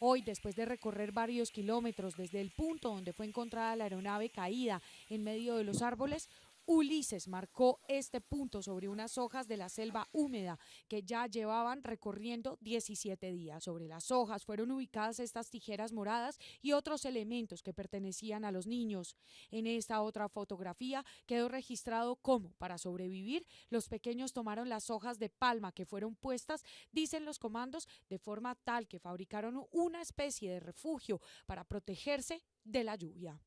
Hoy, después de recorrer varios kilómetros desde el punto donde fue encontrada la aeronave caída en medio de los árboles, Ulises marcó este punto sobre unas hojas de la selva húmeda que ya llevaban recorriendo 17 días. Sobre las hojas fueron ubicadas estas tijeras moradas y otros elementos que pertenecían a los niños. En esta otra fotografía quedó registrado cómo, para sobrevivir, los pequeños tomaron las hojas de palma que fueron puestas, dicen los comandos, de forma tal que fabricaron una especie de refugio para protegerse de la lluvia.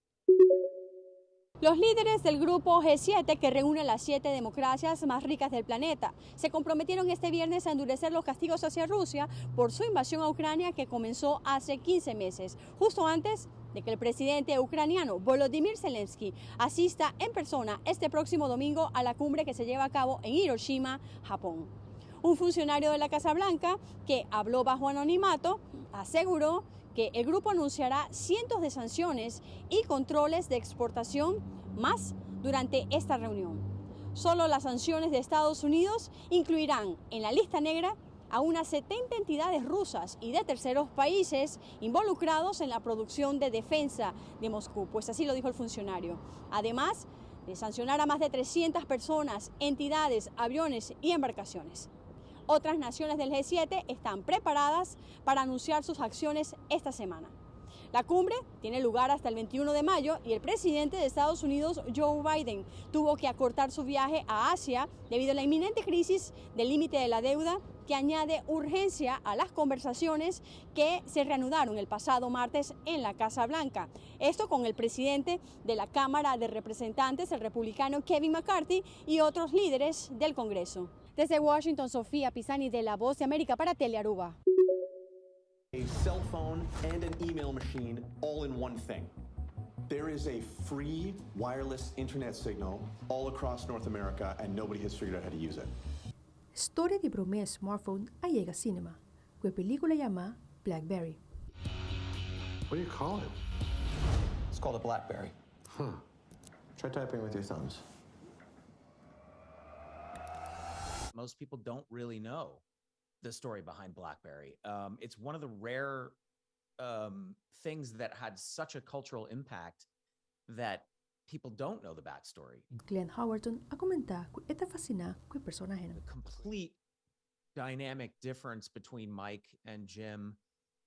Los líderes del grupo G7, que reúne las 7 democracias más ricas del planeta, se comprometieron este viernes a endurecer los castigos hacia Rusia por su invasión a Ucrania que comenzó hace 15 meses, justo antes de que el presidente ucraniano Volodymyr Zelensky asista en persona este próximo domingo a la cumbre que se lleva a cabo en Hiroshima, Japón. Un funcionario de la Casa Blanca, que habló bajo anonimato, aseguró que el grupo anunciará cientos de sanciones y controles de exportación más durante esta reunión. Solo las sanciones de Estados Unidos incluirán en la lista negra a unas 70 entidades rusas y de terceros países involucrados en la producción de defensa de Moscú, pues así lo dijo el funcionario. Además de sancionar a más de 300 personas, entidades, aviones y embarcaciones. Otras naciones del G7 están preparadas para anunciar sus acciones esta semana. La cumbre tiene lugar hasta el 21 de mayo y el presidente de Estados Unidos, Joe Biden, tuvo que acortar su viaje a Asia debido a la inminente crisis del límite de la deuda que añade urgencia a las conversaciones que se reanudaron el pasado martes en la Casa Blanca. Esto con el presidente de la Cámara de Representantes, el republicano Kevin McCarthy, y otros líderes del Congreso. Desde Washington, Sofía Pisani de La Voz de América para Telearuba. A cell phone and an email machine all in one thing. There is a free wireless internet signal all across North America and nobody has figured out how to use it. Storia di bromea smartphone a cinema. Que película llama BlackBerry. What do you call it? It's called a BlackBerry. Huh. Try typing with your thumbs. Most people don't really know the story behind BlackBerry. It's one of the rare things that had such a cultural impact that people don't know the backstory. Glenn Howerton a comentar que está fascinado con el personaje. The complete dynamic difference between Mike and Jim.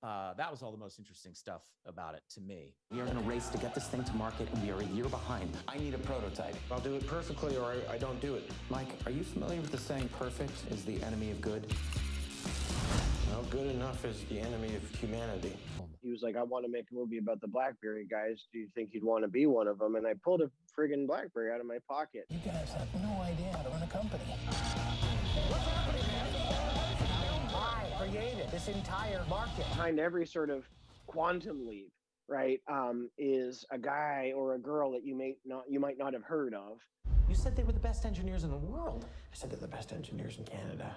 That was all the most interesting stuff about it to me. We are in a race to get this thing to market, and we are a year behind. I need a prototype. I'll do it perfectly, or I don't do it. Mike, are you familiar with the saying, perfect is the enemy of good? Well, good enough is the enemy of humanity. He was like, I want to make a movie about the BlackBerry guys. Do you think you'd want to be one of them? And I pulled a friggin' BlackBerry out of my pocket. You guys have no idea how to run a company. What's happening, man? I created this entire market. Behind every sort of quantum leap, right, is a guy or a girl that you might not have heard of. You said they were the best engineers in the world. I said they're the best engineers in Canada.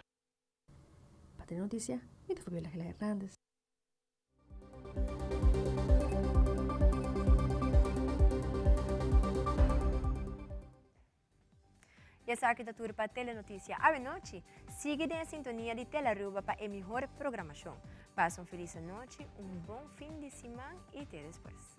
Para noticia, mi te Fabiola Gela Hernández. E essa arquitetura para Telenotícia à noite. Siga em sintonia de Telearuba para a melhor programação. Passe uma feliz noite, bom fim de semana e até depois.